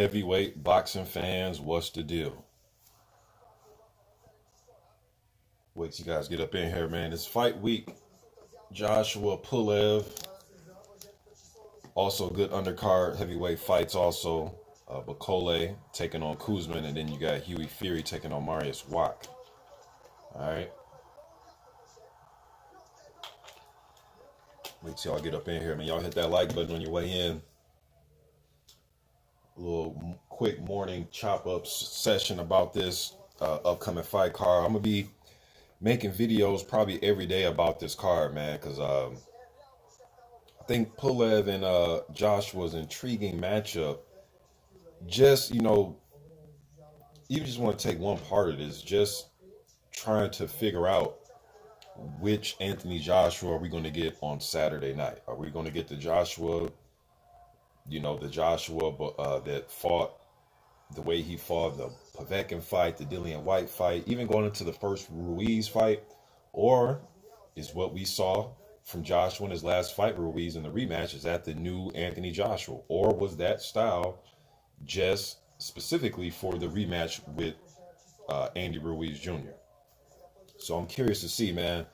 Heavyweight boxing fans, what's the deal? Wait till you guys get up in here, man. It's fight week. Joshua Pulev. Also good undercard heavyweight fights also. Bacole taking on Kuzman, and then you got Huey Fury taking on Marius Wack. Alright. Wait till y'all get up in here, man. Y'all hit that like button on your way in. A little quick morning chop up session about this upcoming fight card. I'm gonna be making videos probably every day about this card, man, because I think Pulev and Joshua's intriguing matchup. Just, you just want to take one part of this, just trying to figure out which Anthony Joshua are we going to get on Saturday night. Are we going to get the Joshua, the Joshua that fought the way he fought the Povetkin fight, the Dillian White fight, even going into the first Ruiz fight? Or is what we saw from Joshua in his last fight, Ruiz, in the rematch, is that the new Anthony Joshua? Or was that style just specifically for the rematch with Andy Ruiz Jr.? So I'm curious to see, man,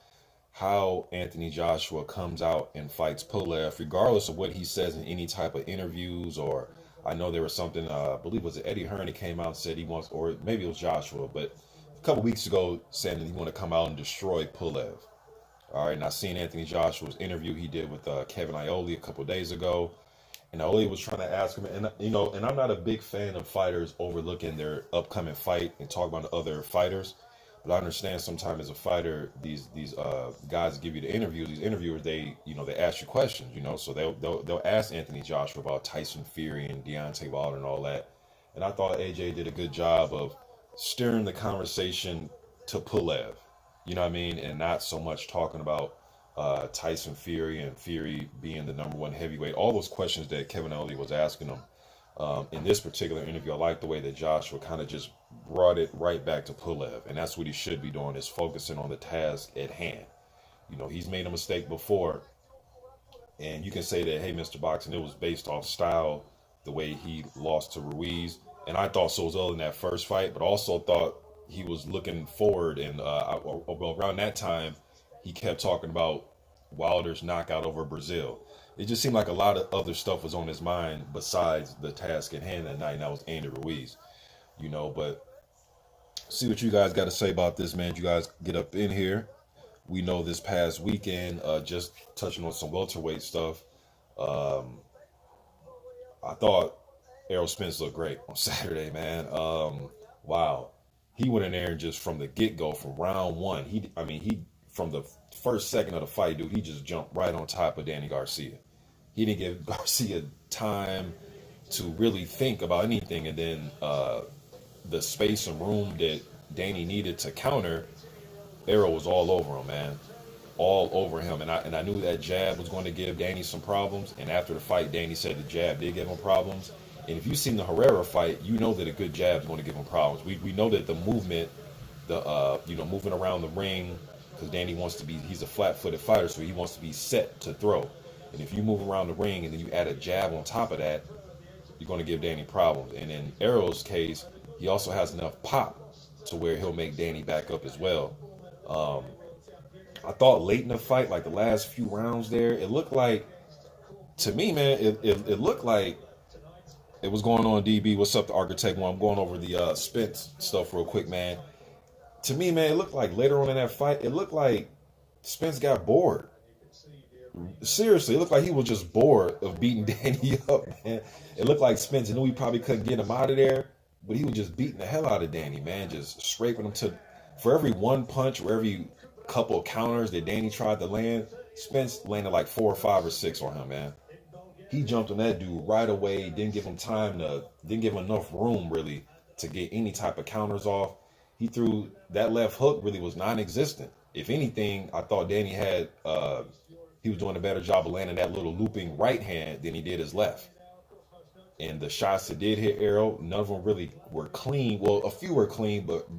how Anthony Joshua comes out and fights Pulev, regardless of what he says in any type of interviews. Or I know there was something, I believe it was Eddie Hearn that came out and said he wants, or maybe it was Joshua, but a couple weeks ago saying that he want to come out and destroy Pulev. All right, and I seen Anthony Joshua's interview he did with Kevin Iole a couple days ago. And Iole was trying to ask him, and and I'm not a big fan of fighters overlooking their upcoming fight and talk about the other fighters. But I understand sometimes as a fighter, these guys give you the interviews. These interviewers, they ask you questions, so they'll ask Anthony Joshua about Tyson Fury and Deontay Wilder and all that. And I thought AJ did a good job of steering the conversation to Pulev, and not so much talking about Tyson Fury and Fury being the #1 heavyweight. All those questions that Kevin Iole was asking him in this particular interview, I like the way that Joshua kind of just brought it right back to Pulev, and that's what he should be doing, is focusing on the task at hand. He's made a mistake before, and you can say that, hey, Mr. Boxing, it was based off style, the way he lost to Ruiz, and I thought so as well in that first fight, but also thought he was looking forward, and around that time, he kept talking about Wilder's knockout over Brazil. It just seemed like a lot of other stuff was on his mind besides the task at hand that night, and that was Andy Ruiz. But see what you guys got to say about this, man. You guys get up in here. We know this past weekend, just touching on some welterweight stuff, I thought Errol Spence looked great on Saturday, man. Wow. He went in there and just from the get-go, from round one, he from the first second of the fight, dude, he just jumped right on top of Danny Garcia. He didn't give Garcia time to really think about anything, and then the space and room that Danny needed to counter, Errol was all over him, man. All over him. And I knew that jab was going to give Danny some problems. And after the fight, Danny said the jab did give him problems. And if you've seen the Herrera fight, you know that a good jab is going to give him problems. We know that the movement, moving around the ring, because Danny he's a flat-footed fighter, so he wants to be set to throw. And if you move around the ring and then you add a jab on top of that, you're going to give Danny problems. And in Errol's case, he also has enough pop to where he'll make Danny back up as well. I thought late in the fight, like the last few rounds there, it looked like, to me, man, it looked like it was going on. DB, what's up, the Architect One? I'm going over the Spence stuff real quick, man. To me, man, it looked like later on in that fight, it looked like Spence got bored. Seriously, it looked like he was just bored of beating Danny up, man. It looked like Spence knew he probably couldn't get him out of there, but he was just beating the hell out of Danny, man, just scraping him for every one punch or every couple of counters that Danny tried to land, Spence landed like 4 or 5 or 6 on him, man. He jumped on that dude right away, didn't give him enough room really to get any type of counters off. He threw that left hook, really was non-existent. If anything, I thought Danny he was doing a better job of landing that little looping right hand than he did his left. And the shots that did hit Errol, none of them really were clean. Well, a few were clean, but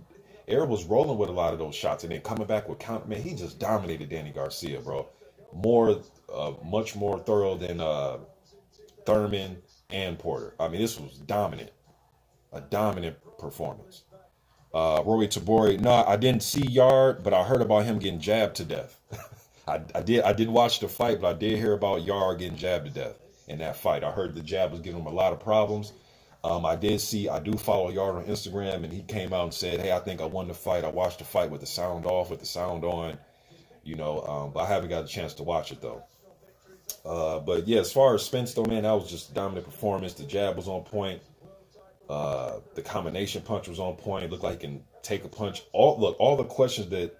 Errol was rolling with a lot of those shots and then coming back with count. Man, he just dominated Danny Garcia, bro. Much more thorough than Thurman and Porter. I mean, this was dominant. A dominant performance. Rory Tabori, no, I didn't see Yard, but I heard about him getting jabbed to death. I didn't watch the fight, but I did hear about Yard getting jabbed to death in that fight. I heard the jab was giving him a lot of problems. I do follow Yard on Instagram, and he came out and said, "Hey, I think I won the fight. I watched the fight with the sound off, with the sound on, but I haven't got a chance to watch it though." But yeah, as far as Spence though, man, that was just a dominant performance. The jab was on point. The combination punch was on point. It looked like he can take a punch. All the questions that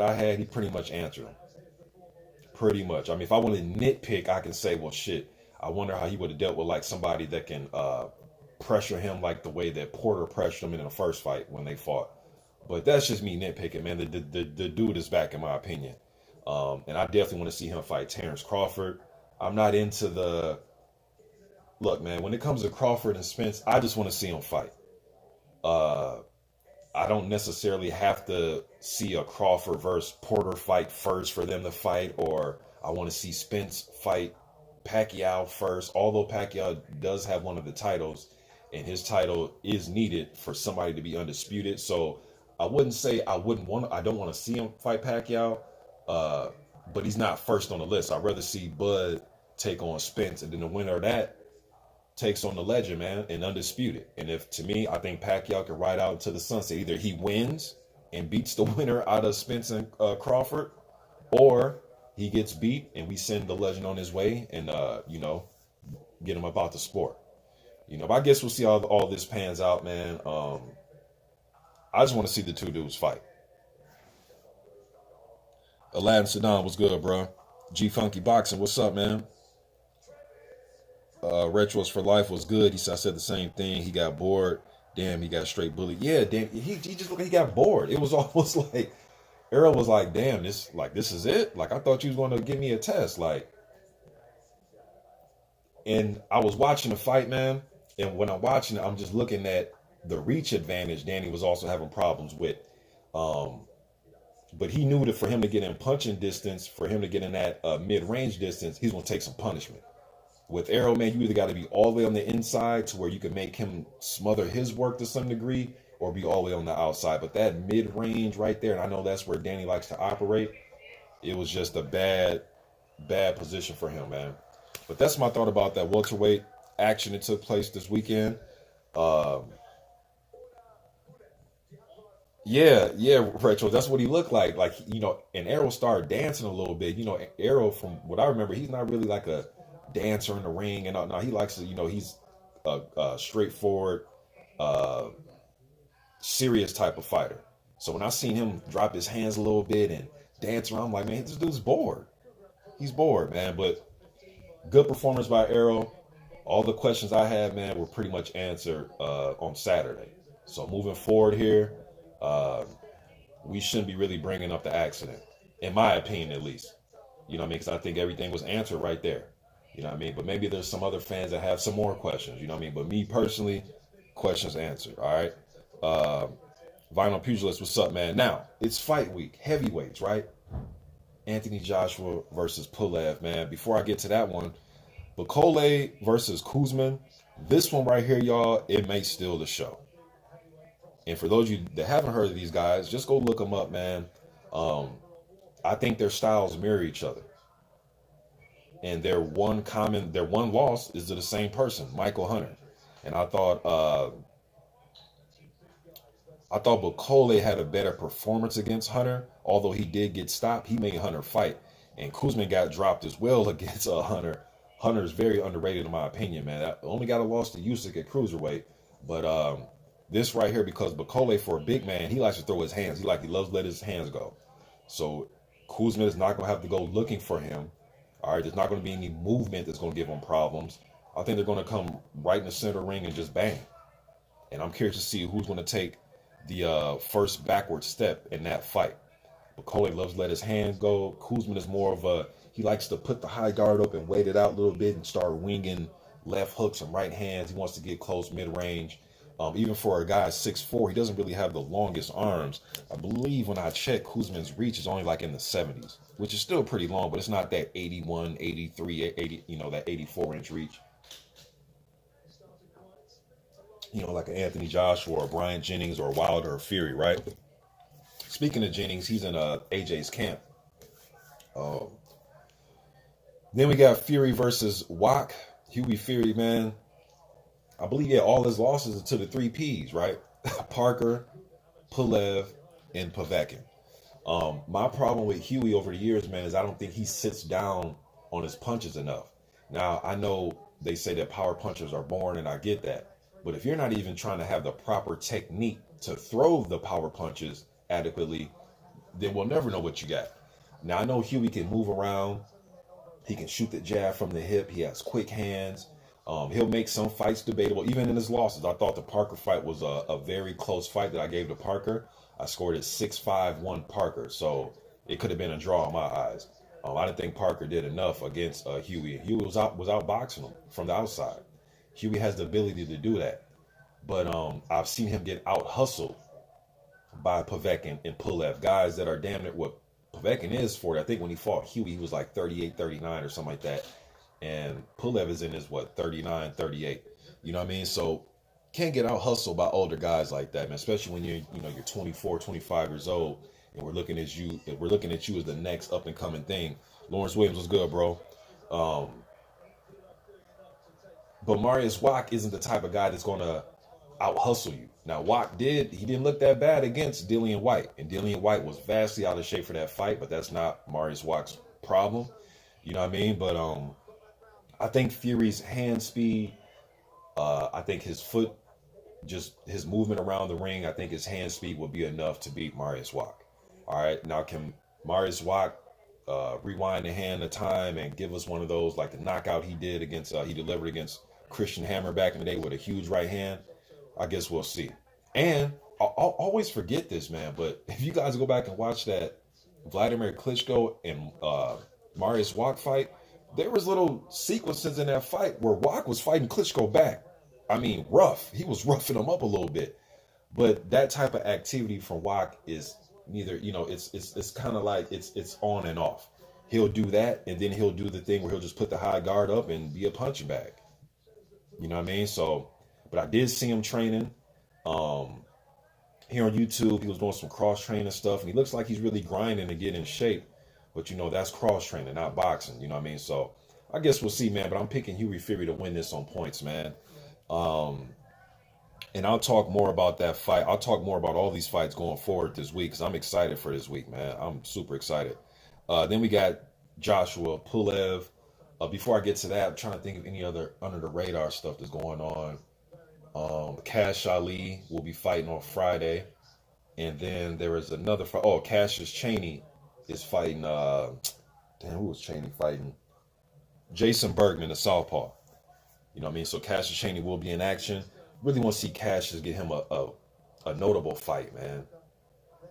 I had, he pretty much answered them. Pretty much. I mean, if I want to nitpick, I can say, well, shit, I wonder how he would have dealt with like somebody that can pressure him like the way that Porter pressured him in the first fight when they fought. But that's just me nitpicking, man. The dude is back, in my opinion. And I definitely want to see him fight Terrence Crawford. I'm not into the... Look, man, when it comes to Crawford and Spence, I just want to see him fight. I don't necessarily have to see a Crawford versus Porter fight first for them to fight, or I want to see Spence fight Pacquiao first, although Pacquiao does have one of the titles, and his title is needed for somebody to be undisputed. So I wouldn't say I don't want to see him fight Pacquiao, but he's not first on the list. I'd rather see Bud take on Spence, and then the winner of that takes on the legend, man, and undisputed. And I think Pacquiao can ride out into the sunset. Either he wins and beats the winner out of Spence and Crawford, or he gets beat and we send the legend on his way and, get him about the sport. But I guess we'll see how all this pans out, man. I just want to see the two dudes fight. Aladdin Saddam, what's good, bro? G Funky Boxing, what's up, man? Retros for Life was good. I said the same thing. He got bored. Damn, he got straight bullied. Yeah, damn, he just looked like he got bored. It was almost like Errol was like, damn, this is it? Like, I thought you was going to give me a test. Like, and I was watching the fight, man. And when I'm watching it, I'm just looking at the reach advantage Danny was also having problems with. But he knew that for him to get in punching distance, for him to get in that mid-range distance, he's going to take some punishment. With Errol, man, you either got to be all the way on the inside to where you can make him smother his work to some degree, or be all the way on the outside. But that mid-range right there, and I know that's where Danny likes to operate, it was just a bad position for him, man. But that's my thought about that welterweight action that took place this weekend. Yeah, Retro, that's what he looked like. Like, and Errol started dancing a little bit. Errol, from what I remember, he's not really like a dancer in the ring, and no, he likes to, he's a straightforward, serious type of fighter. So when I seen him drop his hands a little bit and dance around, I'm like, man, this dude's bored. He's bored, man. But good performance by Errol. All the questions I had, man, were pretty much answered on Saturday. So moving forward here, we shouldn't be really bringing up the accident, in my opinion, at least. You know what I mean? Because I think everything was answered right there. You know what I mean? But maybe there's some other fans that have some more questions. You know what I mean? But me personally, questions answered. All right. Vinyl Pugilist, what's up, man? Now, it's fight week. Heavyweights, right? Anthony Joshua versus Pulev, man. Before I get to that one, Bakole versus Kuzman. This one right here, y'all, it may steal the show. And for those of you that haven't heard of these guys, just go look them up, man. I think their styles mirror each other. And their one loss is to the same person, Michael Hunter. And I thought Bakole had a better performance against Hunter, although he did get stopped. He made Hunter fight, and Kuzman got dropped as well against Hunter. Hunter's very underrated in my opinion, man. I only got a loss to Usyk at cruiserweight, but this right here, because Bakole, for a big man, he likes to throw his hands. He loves to let his hands go. So Kuzman is not going to have to go looking for him. All right, there's not going to be any movement that's going to give him problems. I think they're going to come right in the center ring and just bang. And I'm curious to see who's going to take the first backward step in that fight. Bakole loves to let his hands go. Kuzman is more of he likes to put the high guard up and wait it out a little bit and start winging left hooks and right hands. He wants to get close mid-range. Even for a guy 6'4", he doesn't really have the longest arms. I believe when I checked, Kuzman's reach is only like in the 70s, which is still pretty long, but it's not that 81, 83, 80, that 84-inch reach. you know, like an Anthony Joshua or Brian Jennings or Wilder or Fury, right? Speaking of Jennings, he's in AJ's camp. Um, then we got Fury versus Wack. Hughie Fury, man. I believe he had all his losses to the three Ps, right? Parker, Pulev, and Povetkin. My problem with Huey over the years, man, is I don't think he sits down on his punches enough. Now, I know they say that power punchers are born, and I get that. But if you're not even trying to have the proper technique to throw the power punches adequately, then we'll never know what you got. Now, I know Huey can move around. He can shoot the jab from the hip. He has quick hands. He'll make some fights debatable, even in his losses. I thought the Parker fight was a very close fight that I gave to Parker. I scored it 6-5-1 Parker, so it could have been a draw in my eyes. I didn't think Parker did enough against Huey. Huey was outboxing him from the outside. Huey has the ability to do that, but I've seen him get out hustled by Povetkin and Pulev, guys that are damn near what Povetkin is for. I think when he fought Huey, he was like 38, 39 or something like that. And Pulev is in his, 39, 38. You know what I mean? So can't get out hustled by older guys like that, man, especially when you're 24, 25 years old, and we're looking at you as the next up and coming thing. Lawrence Williams was good, bro. But Marius Wack isn't the type of guy that's going to out hustle you. Now, Wack didn't look that bad against Dillian White, and Dillian White was vastly out of shape for that fight, but that's not Marius Wack's problem. You know what I mean? But I think Fury's hand speed, I think his foot, just his movement around the ring, I think his hand speed will be enough to beat Marius Wack. All right, now can Marius Wack rewind the hand of time and give us one of those like the knockout he delivered against Christian Hammer back in the day with a huge right hand? I guess we'll see. And I'll always forget this, man, but if you guys go back and watch that Vladimir Klitschko and Marius Wack fight, there was little sequences in that fight where Wack was fighting Klitschko back. I mean, rough. He was roughing him up a little bit. But that type of activity from Wack is neither, it's kind of like it's on and off. He'll do that, and then he'll do the thing where he'll just put the high guard up and be a punching bag. You know what I mean? So, but I did see him training. Here on YouTube, he was doing some cross training stuff, and he looks like he's really grinding to get in shape. But that's cross training, not boxing. You know what I mean? So I guess we'll see, man. But I'm picking Hughie Fury to win this on points, man. And I'll talk more about that fight. I'll talk more about all these fights going forward this week because I'm excited for this week, man. I'm super excited. Then we got Joshua Pulev. Before I get to that, I'm trying to think of any other under the radar stuff that's going on. Cash Ali will be fighting on Friday. And then there is another fight. Oh, Cassius Chaney is fighting. Who was Chaney fighting? Jason Bergman, the southpaw. You know what I mean? So Cassius Chaney will be in action. Really want to see Cassius get him a notable fight, man.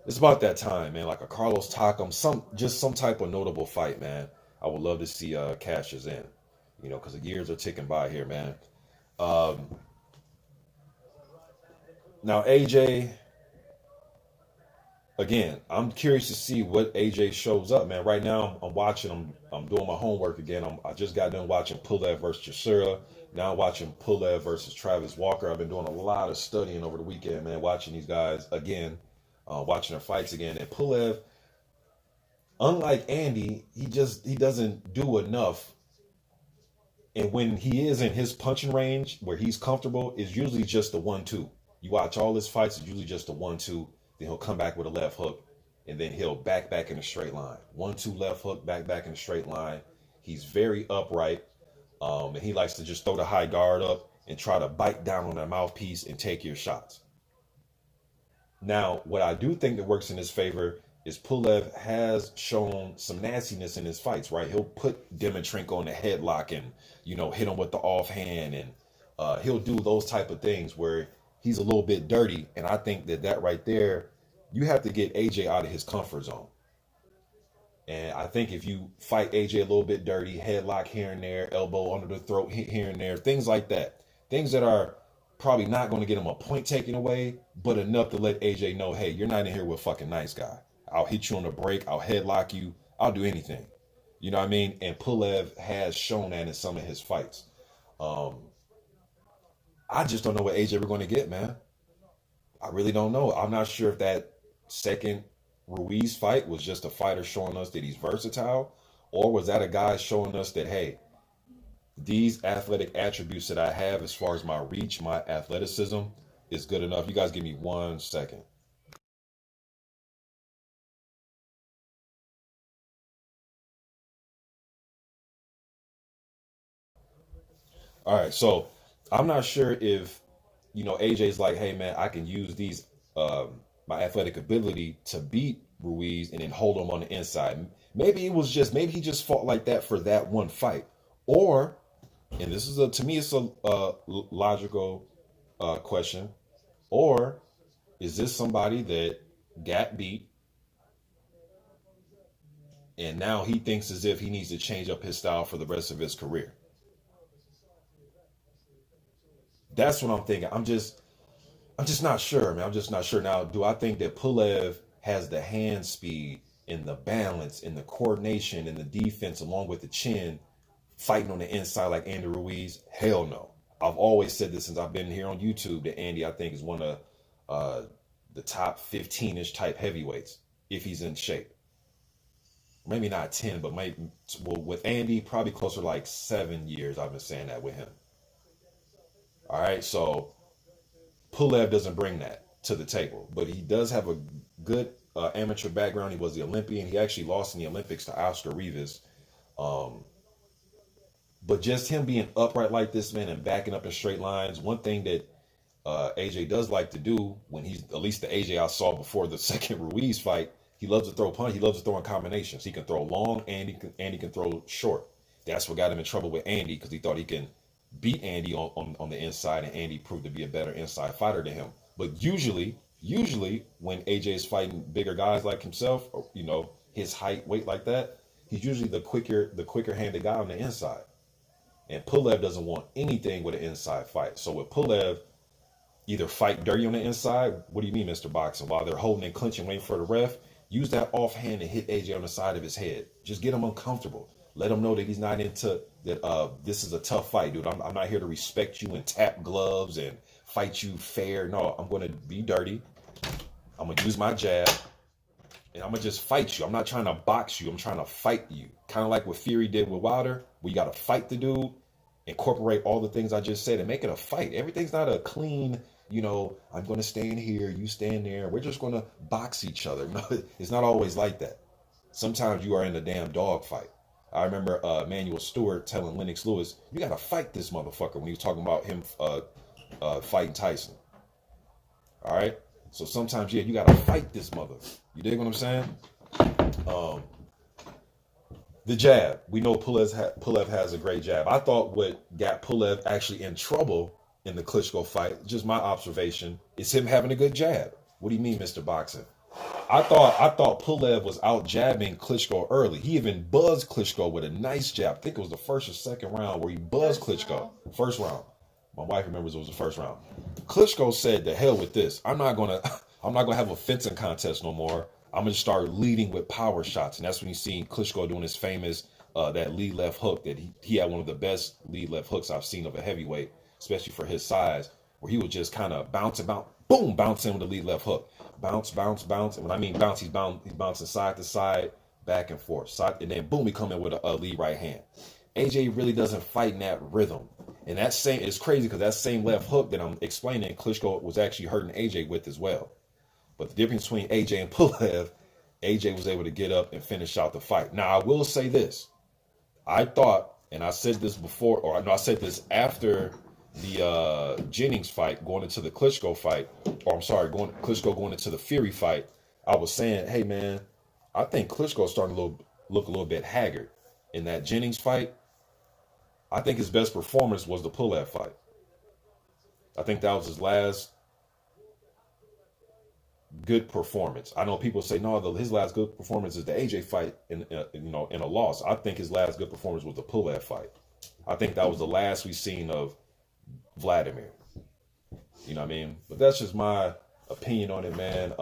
It's about that time, man. Like a Carlos Takam, some type of notable fight, man. I would love to see Cassius in, because the years are ticking by here, man. Now AJ, again, I'm curious to see what AJ shows up, man. Right now, I'm watching him. I'm doing my homework again. I just got done watching Pulev versus Chisora. Now I'm watching Pulev versus Travis Walker. I've been doing a lot of studying over the weekend, man, watching these guys again, watching their fights again. And Pulev, unlike Andy, he doesn't do enough. And when he is in his punching range, where he's comfortable, is usually just the 1-2. You watch all his fights, it's usually just a 1-2. Then he'll come back with a left hook, and then he'll back in a straight line. 1-2 left hook, back in a straight line. He's very upright, and he likes to just throw the high guard up and try to bite down on that mouthpiece and take your shots. Now, what I do think that works in his favor is Pulev has shown some nastiness in his fights, right? He'll put Dimitrenko in a headlock and, hit him with the offhand, and he'll do those type of things where he's a little bit dirty. And I think that right there, you have to get AJ out of his comfort zone. And I think if you fight AJ a little bit dirty, headlock here and there, elbow under the throat here and there, things like that, things that are probably not going to get him a point taken away, but enough to let AJ know, hey, you're not in here with a fucking nice guy. I'll hit you on the break. I'll headlock you. I'll do anything. You know what I mean? And Pulev has shown that in some of his fights. I just don't know what AJ we're going to get, man. I really don't know. I'm not sure if that second Ruiz fight was just a fighter showing us that he's versatile, or was that a guy showing us that, hey, these athletic attributes that I have as far as my reach, my athleticism is good enough. You guys give me 1 second. All right, so I'm not sure if AJ's like, hey man, I can use these my athletic ability to beat Ruiz and then hold him on the inside. Maybe he just fought like that for that one fight, or and this is to me it's a logical question, or is this somebody that got beat and now he thinks as if he needs to change up his style for the rest of his career? That's what I'm thinking. I'm just not sure, man. I'm just not sure. Now, do I think that Pulev has the hand speed and the balance and the coordination and the defense along with the chin fighting on the inside like Andy Ruiz? Hell no. I've always said this since I've been here on YouTube that Andy, I think, is one of the top 15-ish type heavyweights if he's in shape. Maybe not 10, but maybe well, with Andy, probably closer to like 7 years. I've been saying that with him. All right, so Pulev doesn't bring that to the table, but he does have a good amateur background. He was the Olympian. He actually lost in the Olympics to Oscar Rivas. Um, but just him being upright like this, man, and backing up in straight lines. One thing that AJ does like to do when he's at least the AJ I saw before the second Ruiz fight, he loves to throw punch. He loves to throw in combinations. He can throw long and he can throw short. That's what got him in trouble with Andy because he thought he can beat Andy on the inside, and Andy proved to be a better inside fighter than him. But usually when AJ is fighting bigger guys like himself, or, his height, weight like that, he's usually the quicker handed guy on the inside. And Pulev doesn't want anything with an inside fight. So with Pulev, either fight dirty on the inside. What do you mean, Mr. Boxing? While they're holding and clinching, waiting for the ref, use that offhand and hit AJ on the side of his head. Just get him uncomfortable. Let him know that he's not into that. This is a tough fight, dude. I'm not here to respect you and tap gloves and fight you fair. No, I'm going to be dirty. I'm going to use my jab and I'm going to just fight you. I'm not trying to box you. I'm trying to fight you. Kind of like what Fury did with Wilder. We got to fight the dude, incorporate all the things I just said and make it a fight. Everything's not a clean, I'm going to stand here, you stand there. We're just going to box each other. No, it's not always like that. Sometimes you are in a damn dog fight. I remember Manuel Stewart telling Lennox Lewis, you got to fight this motherfucker when he was talking about him fighting Tyson. All right? So sometimes, yeah, you got to fight this mother. You dig what I'm saying? The jab. We know Pulev has a great jab. I thought what got Pulev actually in trouble in the Klitschko fight, just my observation, is him having a good jab. What do you mean, Mr. Boxing? I thought Pulev was out jabbing Klitschko early. He even buzzed Klitschko with a nice jab. I think it was the first or second round where he buzzed Klitschko. First round. My wife remembers it was the first round. Klitschko said, "The hell with this. I'm not gonna have a fencing contest no more. I'm gonna start leading with power shots." And that's when you see Klitschko doing his famous that lead left hook that he had one of the best lead left hooks I've seen of a heavyweight, especially for his size, where he would just kind of bounce, boom, bounce in with the lead left hook. Bounce, bounce, bounce. And when I mean bounce, he's bouncing side to side, back and forth. Side, and then boom, he come in with a lead right hand. AJ really doesn't fight in that rhythm. And it's crazy because that same left hook that I'm explaining, Klitschko was actually hurting AJ with as well. But the difference between AJ and Pulev, AJ was able to get up and finish out the fight. Now, I will say this. I thought, and I said this before, or no, I said this after the Jennings fight, going into the Klitschko fight, or I'm sorry, Klitschko going into the Fury fight. I was saying, hey man, I think Klitschko's starting to look a little bit haggard. In that Jennings fight, I think his best performance was the Pulev fight. I think that was his last good performance. I know people say no, his last good performance is the AJ fight in a loss. I think his last good performance was the Pulev fight. I think that was the last we've seen of Vladimir. You know what I mean? But that's just my opinion on it, man.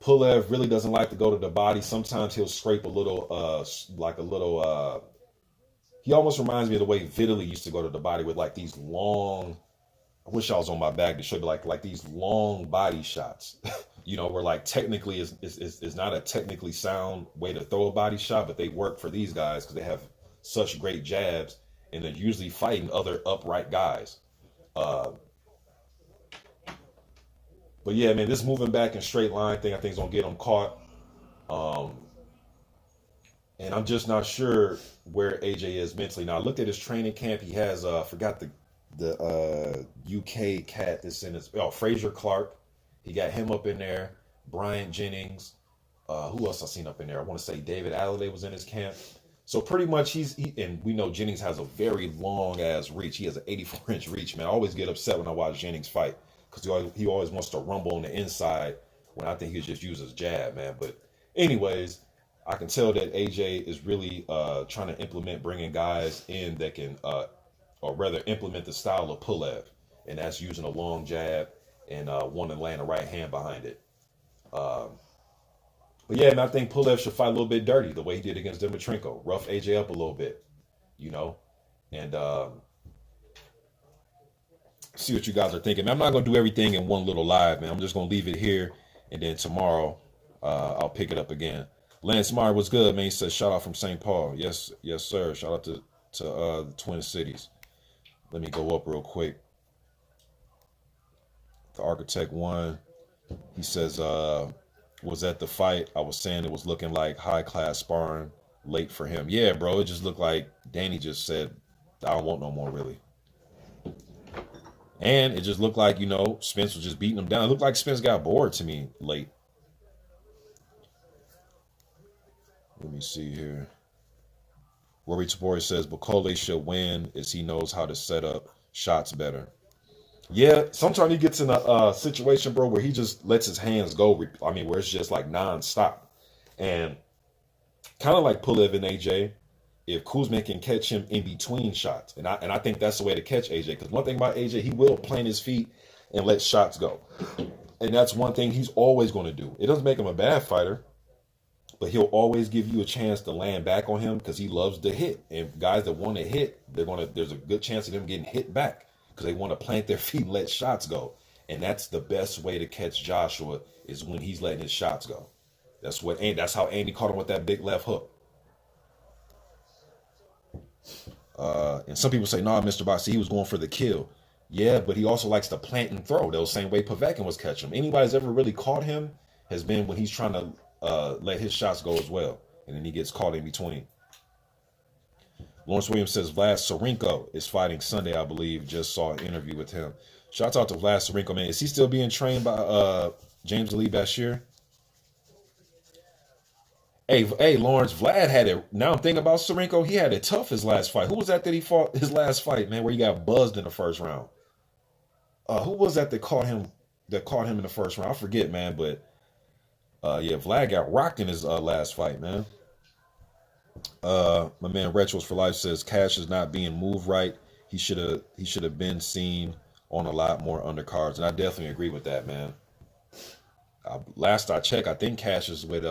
Pulev really doesn't like to go to the body. Sometimes he'll scrape a little He almost reminds me of the way Vitaly used to go to the body with like these long. I wish I was on my bag to show you like these long body shots. You know, where like technically is not a technically sound way to throw a body shot, but they work for these guys because they have such great jabs and they're usually fighting other upright guys. But yeah, man, this moving back in straight line thing, I think is gonna get him caught. And I'm just not sure where AJ is mentally. Now I looked at his training camp. He has forgot the UK cat that's in his Fraser Clark. He got him up in there. Bryant Jennings. Who else I seen up in there? I want to say David Alliday was in his camp. So pretty much and we know Jennings has a very long ass reach. He has an 84-inch reach, man. I always get upset when I watch Jennings fight because he always wants to rumble on the inside when I think he just use his jab, man. But anyways, I can tell that AJ is really trying to implement bringing guys in that can, or rather implement the style of Pulev, and that's using a long jab and want to land a right hand behind it. But yeah, and I think Pulev should fight a little bit dirty the way he did against Dimitrenko. Rough AJ up a little bit, you know, and see what you guys are thinking. I'm not going to do everything in one little live, man. I'm just going to leave it here, and then tomorrow I'll pick it up again. Lance Meyer was good, man. He says, shout out from St. Paul. Yes, sir. Shout out to the Twin Cities. Let me go up real quick. The Architect won. He says, was at the fight. I was saying it was looking like high-class sparring late for him. Yeah, bro. It just looked like Danny just said, I don't want no more, really. And it just looked like, you know, Spence was just beating him down. It looked like Spence got bored to me late. Let me see here. Rory Tabori says, Bukole should win as he knows how to set up shots better. Yeah, sometimes he gets in a situation, bro, where he just lets his hands go. I mean, where it's just like non-stop. And kind of like Pulev and AJ, if Kuzma can catch him in between shots. And I think that's the way to catch AJ. Because one thing about AJ, he will plant his feet and let shots go. And that's one thing he's always going to do. It doesn't make him a bad fighter, but he'll always give you a chance to land back on him because he loves to hit. And guys that want to hit, there's a good chance of them getting hit back because they want to plant their feet and let shots go. And that's the best way to catch Joshua is when he's letting his shots go. That's how Andy caught him with that big left hook. And some people say, nah, Mr. Boxy, he was going for the kill. Yeah, but he also likes to plant and throw. The same way Povetkin was catching him. Anybody's ever really caught him has been when he's trying to let his shots go as well. And then he gets caught in between. Lawrence Williams says Vlad Sarenko is fighting Sunday, I believe. Just saw an interview with him. Shout out to Vlad Sarenko, man. Is he still being trained by James Ali Bashir? Hey, Lawrence, Vlad had it. Now I'm thinking about Sarenko. He had it tough his last fight. Who was that he fought his last fight, man, where he got buzzed in the first round? Who was that caught him in the first round? I forget, man, but yeah, Vlad got rocked in his last fight, man. My man Retros for Life says Cash is not being moved right. He should have been seen on a lot more undercards, and I definitely agree with that, man. Last I checked, I think Cash is with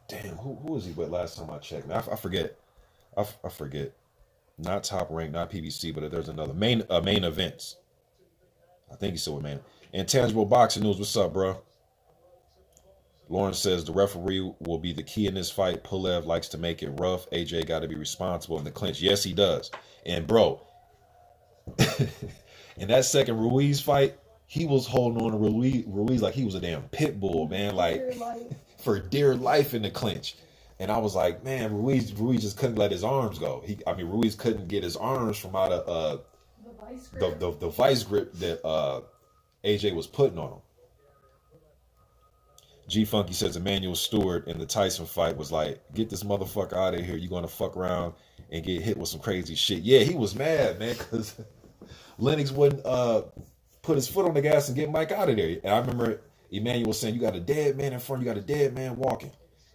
damn, who was he with last time I checked? Man, I forget. I forget. Not Top Rank, not PBC, but there's another main events. I think he's still with main. Intangible Boxing News, what's up, bro? Lawrence says the referee will be the key in this fight. Pulev likes to make it rough. AJ got to be responsible in the clinch. Yes, he does. And bro, in that second Ruiz fight, he was holding on to Ruiz like he was a damn pit bull, man. Like for dear life in the clinch. And I was like, man, Ruiz just couldn't let his arms go. Ruiz couldn't get his arms from out of the vice grip that AJ was putting on him. G Funky says Emmanuel Stewart in the Tyson fight was like, get this motherfucker out of here. You're going to fuck around and get hit with some crazy shit. Yeah, he was mad, man, because Lennox wouldn't put his foot on the gas and get Mike out of there. And I remember Emmanuel saying, you got a dead man in front, you got a dead man walking.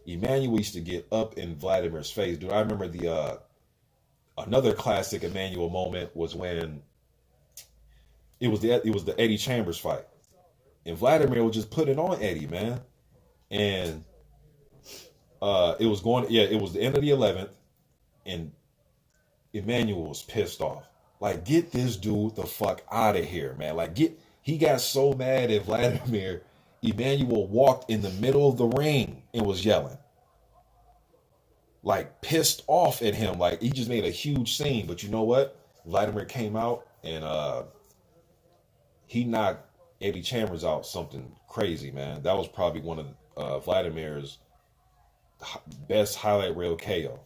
Emmanuel used to get up in Vladimir's face, dude. I remember another classic Emmanuel moment was when it was the Eddie Chambers fight. And Vladimir was just putting on Eddie, man. And it was going, yeah, it was the end of the 11th, and Emmanuel was pissed off. Like, get this dude the fuck out of here, man. Like, he got so mad at Vladimir. Emmanuel walked in the middle of the ring and was yelling. Like, pissed off at him. Like, he just made a huge scene. But you know what? Vladimir came out and he knocked Eddie Chambers out something crazy, man. That was probably one of Vladimir's best highlight reel KO.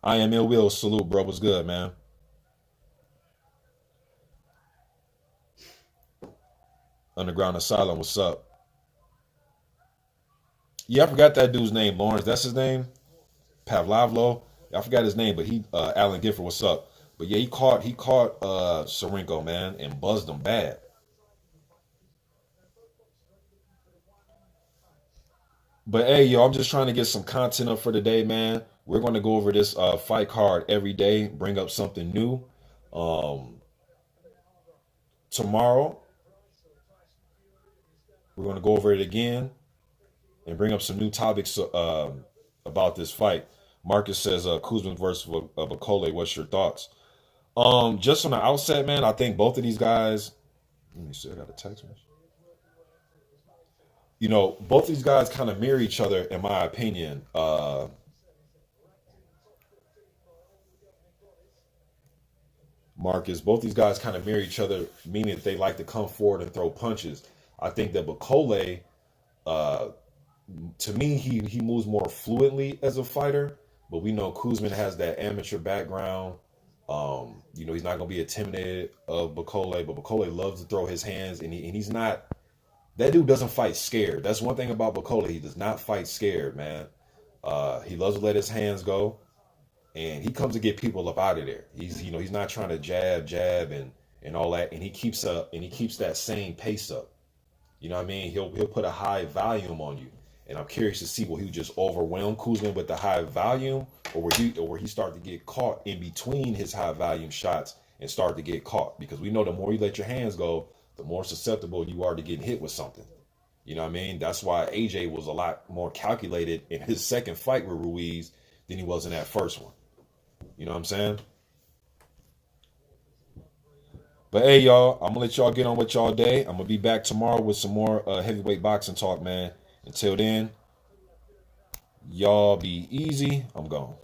I am Ill Will. Salute, bro. What's good, man? Underground Asylum. What's up? Yeah, I forgot that dude's name. Lawrence. That's his name. Pavlovlo. I forgot his name, but he Alan Gifford. What's up? But yeah, he caught Sorenko, man, and buzzed him bad. But hey, yo, I'm just trying to get some content up for today, man. We're going to go over this fight card every day, bring up something new. Um, Tomorrow, we're going to go over it again and bring up some new topics about this fight. Marcus says, Kuzman versus Bakole. What's your thoughts? Just on the outset, man, I think both of these guys. Let me see. I got a text message. You know, both these guys kind of mirror each other, in my opinion. Marcus, both these guys kind of mirror each other, meaning that they like to come forward and throw punches. I think that Bakole, uh, to me, he moves more fluently as a fighter, but we know Kuzman has that amateur background. You know, he's not going to be intimidated of Bakole, but Bakole loves to throw his hands, and he's not. That dude doesn't fight scared. That's one thing about Bakole. He does not fight scared, man. He loves to let his hands go, and he comes to get people up out of there. He's not trying to jab, and all that, and he keeps that same pace up. You know what I mean? He'll put a high volume on you, and I'm curious to see will he just overwhelm Kuzman with the high volume, or where he start to get caught in between his high volume shots and start to get caught, because we know the more you let your hands go, the more susceptible you are to getting hit with something. You know what I mean? That's why AJ was a lot more calculated in his second fight with Ruiz than he was in that first one. You know what I'm saying? But hey, y'all, I'm gonna let y'all get on with y'all day. I'm gonna be back tomorrow with some more heavyweight boxing talk, man. Until then, y'all be easy. I'm gone.